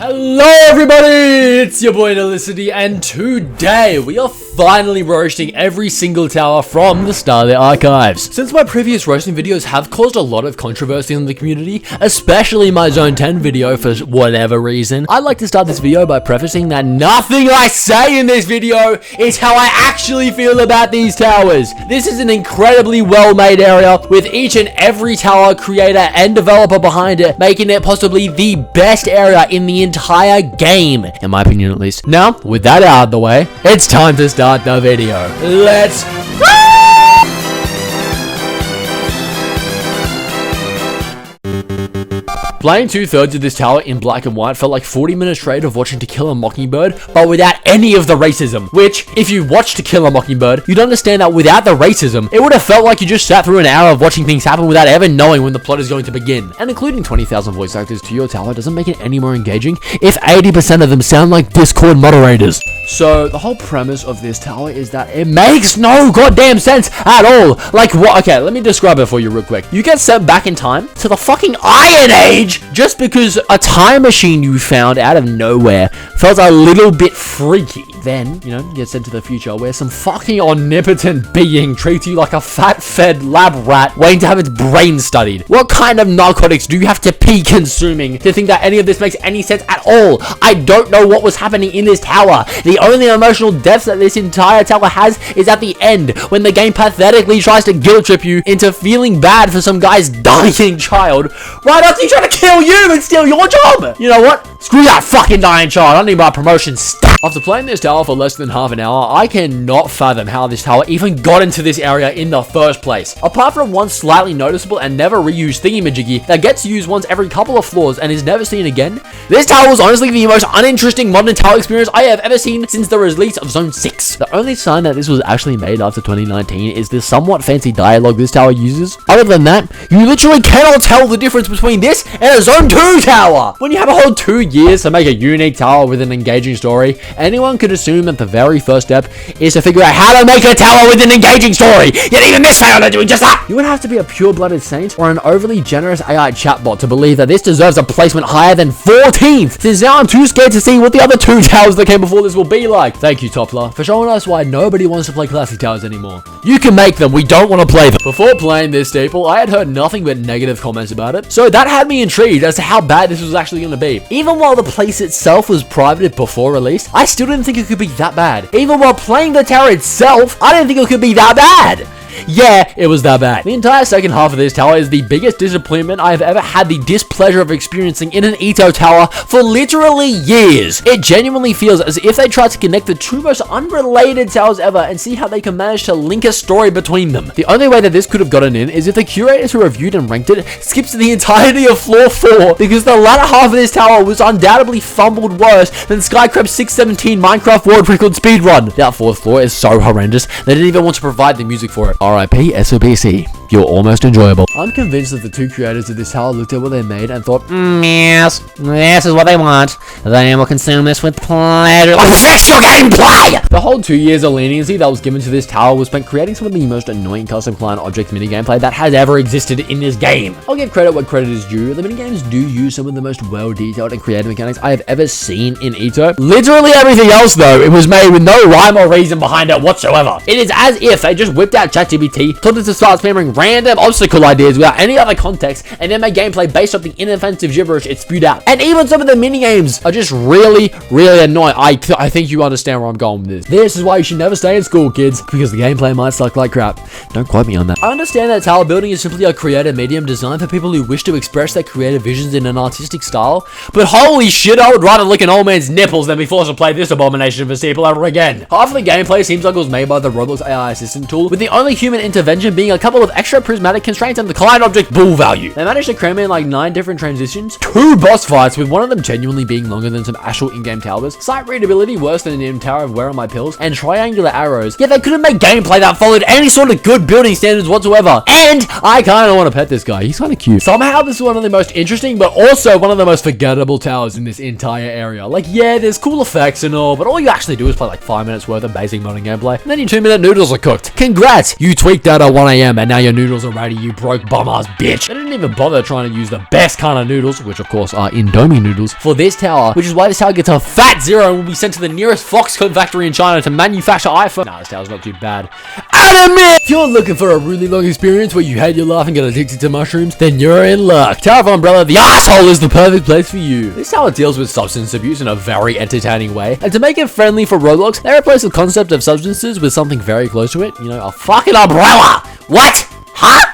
Hello everybody, it's your boy Itsy, and today we are finally roasting every single tower from the Starlit archives. Since my previous roasting videos have caused a lot of controversy in the community, especially my Zone 10 video for whatever reason, I'd like to start this video by prefacing that nothing I say in this video is how I actually feel about these towers. This is an incredibly well-made area with each and every tower creator and developer behind it, making it possibly the best area in the entire game, in my opinion at least. Now, with that out of the way, it's time to start the video. Let's Playing 2/3 of this tower in black and white felt like 40 minutes straight of watching To Kill a Mockingbird, but without any of the racism. Which, if you watched To Kill a Mockingbird, you'd understand that without the racism, it would have felt like you just sat through an hour of watching things happen without ever knowing when the plot is going to begin. And including 20,000 voice actors to your tower doesn't make it any more engaging if 80% of them sound like Discord moderators. So, the whole premise of this tower is that it makes no goddamn sense at all. Like what? Okay, let me describe it for you real quick. You get sent back in time to the fucking Iron Age just because a time machine you found out of nowhere felt a little bit freaky. Then, you know, you get sent to the future where some fucking omnipotent being treats you like a fat-fed lab rat waiting to have its brain studied. What kind of narcotics do you have to be consuming to think that any of this makes any sense at all? I don't know what was happening in this tower. The only emotional depth that this entire tower has is at the end, when the game pathetically tries to guilt trip you into feeling bad for some guy's dying child, right after he's trying to kill you and steal your job. You know what? Screw that fucking dying child. I don't need my promotion. After playing this tower for less than half an hour, I cannot fathom how this tower even got into this area in the first place. Apart from one slightly noticeable and never reused thingy-majiggy that gets used once every couple of floors and is never seen again, this tower was honestly the most uninteresting modern tower experience I have ever seen since the release of Zone 6. The only sign that this was actually made after 2019 is the somewhat fancy dialogue this tower uses. Other than that, you literally cannot tell the difference between this and a Zone 2 tower. When you have a whole 2 years to make a unique tower with an engaging story, anyone could assume that the very first step is to figure out how to make a tower with an engaging story, yet even this failed at doing just that! You would have to be a pure-blooded saint or an overly generous AI chatbot to believe that this deserves a placement higher than 14th, since now I'm too scared to see what the other 2 towers that came before this will be like. Thank you, Toppler, for showing us why nobody wants to play classic towers anymore. You can make them, we don't want to play them. Before playing this Steeple, I had heard nothing but negative comments about it, so that had me intrigued as to how bad this was actually going to be. Even while the place itself was privated before release, I still didn't think it could be that bad. Even while playing the tower itself, I didn't think it could be that bad. Yeah, it was that bad. The entire second half of this tower is the biggest disappointment I have ever had the displeasure of experiencing in an EToH tower for literally years. It genuinely feels as if they tried to connect the 2 most unrelated towers ever and see how they can manage to link a story between them. The only way that this could have gotten in is if the curators who reviewed and ranked it skips the entirety of floor 4, because the latter half of this tower was undoubtedly fumbled worse than Skycrab's 617 Minecraft world record speedrun. That 4th floor is so horrendous they didn't even want to provide the music for it. RIP SOBC. You're almost enjoyable. I'm convinced that the 2 creators of this tower looked at what they made and thought, yes, this is what they want. They will consume this with pleasure. Like sexual gameplay! The whole 2 years of leniency that was given to this tower was spent creating some of the most annoying custom client object mini gameplay that has ever existed in this game. I'll give credit where credit is due. The minigames do use some of the most well-detailed and creative mechanics I have ever seen in EToH. Literally everything else, though, it was made with no rhyme or reason behind it whatsoever. It is as if they just whipped out ChatGPT, told it to start spamming random obstacle ideas without any other context, and then made gameplay based off the inoffensive gibberish it spewed out. And even some of the minigames are just really, really annoying. I think you understand where I'm going with this. This is why you should never stay in school, kids, because the gameplay might suck like crap. Don't quote me on that. I understand that tower building is simply a creative medium designed for people who wish to express their creative visions in an artistic style, but holy shit, I would rather lick an old man's nipples than be forced to play this abomination for Steeple ever again. Half of the gameplay seems like it was made by the Roblox AI assistant tool, with the only human intervention being a couple of extra prismatic constraints and the client object bull value. They managed to cram in like 9 different transitions, 2 boss fights, with one of them genuinely being longer than some actual in-game towers, sight readability worse than an Tower of Where Are My Pills, and triangular arrows, yet they couldn't make gameplay that followed any sort of good building standards whatsoever. And I kind of want to pet this guy. He's kind of cute. Somehow this is one of the most interesting, but also one of the most forgettable towers in this entire area. Like, yeah, there's cool effects and all, but all you actually do is play like 5 minutes worth of basic modern gameplay, and then your 2-minute noodles are cooked. Congrats! You tweaked out at 1 AM and now your noodles already, you broke bum-ass bitch. They didn't even bother trying to use the best kind of noodles, which of course are Indomie noodles, for this tower, which is why this tower gets a fat 0 and will be sent to the nearest Foxconn factory in China to manufacture iPhone. Nah, this tower's not too bad. Admit! If you're looking for a really long experience where you hate your life and get addicted to mushrooms, then you're in luck. Tower of Umbrella, the asshole, is the perfect place for you. This tower deals with substance abuse in a very entertaining way, and to make it friendly for Roblox, they replace the concept of substances with something very close to it. You know, a fucking umbrella! What? Huh?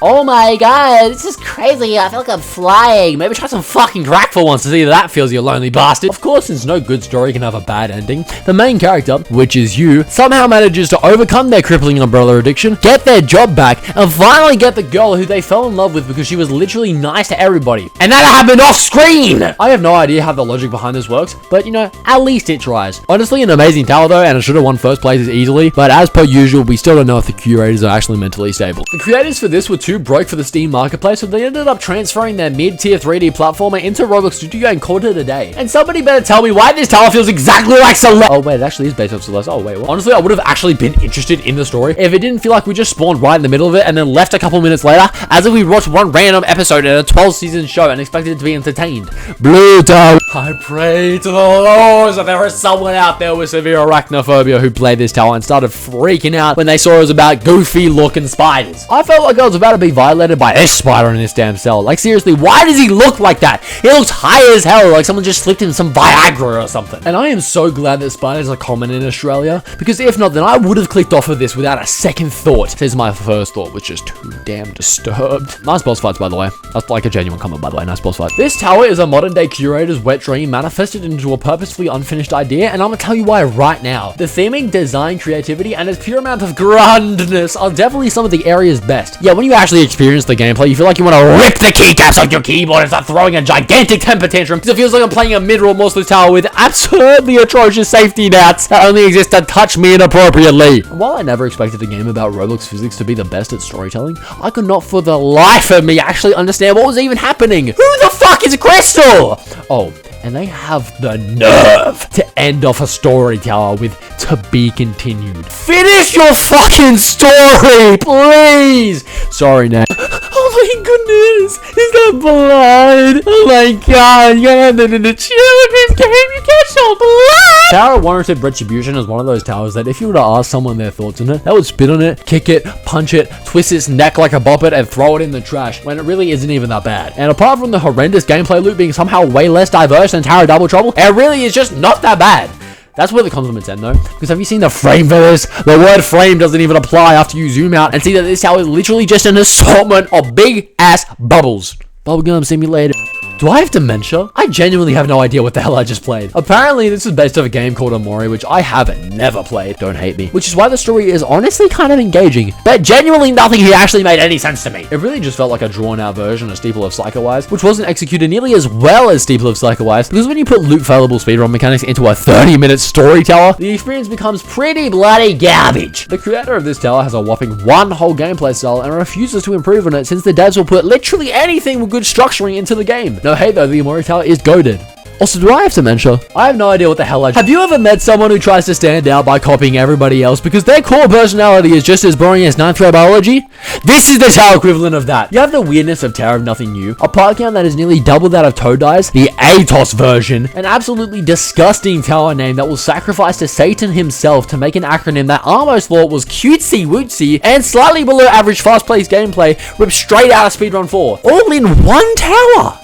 Oh my god, this is crazy. I feel like I'm flying. Maybe try some fucking crack for once to see if that feels, you lonely bastard. Of course, since no good story can have a bad ending, the main character, which is you, somehow manages to overcome their crippling umbrella addiction, get their job back, and finally get the girl who they fell in love with because she was literally nice to everybody. And that happened off screen! I have no idea how the logic behind this works, but you know, at least it tries. Honestly, an amazing tower though, and it should have won first places easily, but as per usual, we still don't know if the curators are actually mentally stable. The creators for this were too broke for the Steam marketplace, so they ended up transferring their mid-tier 3D platformer into Roblox Studio and called it a day. And somebody better tell me why this tower feels exactly like Celeste. Oh wait, it actually is based off Celeste. Oh wait, what? Honestly, I would have actually been interested in the story if it didn't feel like we just spawned right in the middle of it and then left a couple minutes later, as if we watched one random episode in a 12-season show and expected to be entertained. Blue tower. I pray to the Lord that there is someone out there with severe arachnophobia who played this tower and started freaking out when they saw it was about goofy looking spiders. I felt like I was about to be violated by this spider in this damn cell. Like seriously, why does he look like that? He looks high as hell, like someone just slipped in some Viagra or something. And I am so glad that spiders are common in Australia, because if not, then I would have clicked off of this without a second thought. This is my first thought, which is too damn disturbed. Nice boss fights, by the way. That's like a genuine comment, by the way. Nice boss fight. This tower is a modern day curator's wet dream manifested into a purposefully unfinished idea, and I'm gonna tell you why right now. The theming, design, creativity, and its pure amount of grandness are definitely some of the area's best. Yeah, when you actually experience the gameplay, you feel like you want to rip the keycaps off your keyboard and start throwing a gigantic temper tantrum, because it feels like I'm playing a mid-roll monster tower with absurdly atrocious safety nets that only exist to touch me inappropriately. And while I never expected a game about Roblox physics to be the best at storytelling, I could not for the life of me actually understand what was even happening. Who the fuck is Crystal? Oh, and they have the nerve to end off a story tower with "to be continued." Finish your fucking story, please! Sorry, Nat. Oh my goodness, he's got blood. Oh my god, you gotta have that in the chill in this game. You can't show blood. Tower Warranted Retribution is one of those towers that if you were to ask someone their thoughts on it, they would spit on it, kick it, punch it, twist its neck like a boppet, and throw it in the trash when it really isn't even that bad. And apart from the horrendous gameplay loop being somehow way less diverse than Tower Double Trouble, it really is just not that bad. That's where the compliments end though, because have you seen the frame for this? The word frame doesn't even apply after you zoom out and see that this tower is literally just an assortment of big ass bubbles. Bubblegum Simulator. Do I have dementia? I genuinely have no idea what the hell I just played. Apparently, this is based off a game called Amori, which I have never played. Don't hate me. Which is why the story is honestly kind of engaging. But genuinely nothing here actually made any sense to me. It really just felt like a drawn-out version of Steeple of Psycho-Wise, which wasn't executed nearly as well as Steeple of Psycho-Wise, because when you put loop-failable speedrun mechanics into a 30-minute story tower, the experience becomes pretty bloody garbage. The creator of this tower has a whopping one whole gameplay style and refuses to improve on it since the devs will put literally anything with good structuring into the game. No hate though, the Amori tower is goated. Also, do I have dementia? I have no idea what the hell Have you ever met someone who tries to stand out by copying everybody else because their core personality is just as boring as 9th grade biology? This is the tower equivalent of that. You have the weirdness of Tower of Nothing New, a part count that is nearly double that of Toad Dice, the EToH version, an absolutely disgusting tower name that will sacrifice to Satan himself to make an acronym that almost thought was cutesy wootsy and slightly below average fast-paced gameplay ripped straight out of Speedrun 4. All in one tower!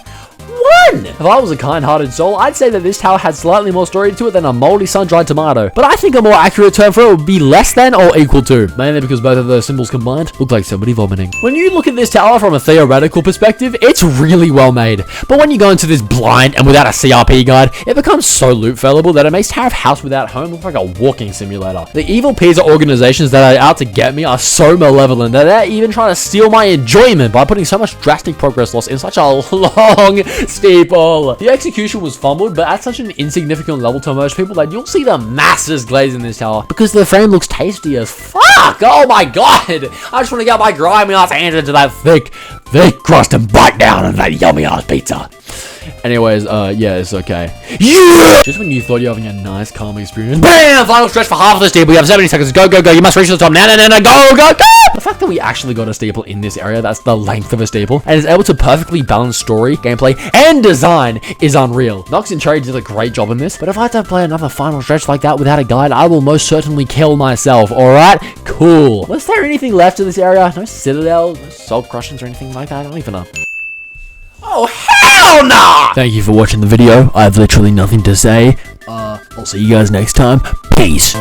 If I was a kind-hearted soul, I'd say that this tower had slightly more story to it than a moldy sun-dried tomato, but I think a more accurate term for it would be less than or equal to, mainly because both of those symbols combined look like somebody vomiting. When you look at this tower from a theoretical perspective, it's really well made, but when you go into this blind and without a CRP guide, it becomes so loop-failable that it makes Tower of House Without Home look like a walking simulator. The evil Pisa organizations that are out to get me are so malevolent that they're even trying to steal my enjoyment by putting so much drastic progress loss in such a long Steeple. The execution was fumbled, but at such an insignificant level to most people that you'll see the masses glaze in this tower because the frame looks tasty as fuck. Oh my god. I just want to get my grimy ass hands into that thick crust and bite down on that yummy ass pizza. Anyways, yeah, it's okay. Yeah! Just when you thought you're having a nice, calm experience, BAM! Final stretch for half of the Steeple. You have 70 seconds. Go, go, go. You must reach the top. Now, go, go, go! fact that we actually got a Steeple in this area, that's the length of a Steeple, and is able to perfectly balance story, gameplay, and design is unreal. Nox and Cherry did a great job in this, but if I have to play another final stretch like that without a guide, I will most certainly kill myself, alright? Cool. Was there anything left of this area? No Citadel, no Soul Crushings or anything like that? I don't even know. Oh, hell nah! Thank you for watching the video. I have literally nothing to say. I'll see you guys next time. Peace.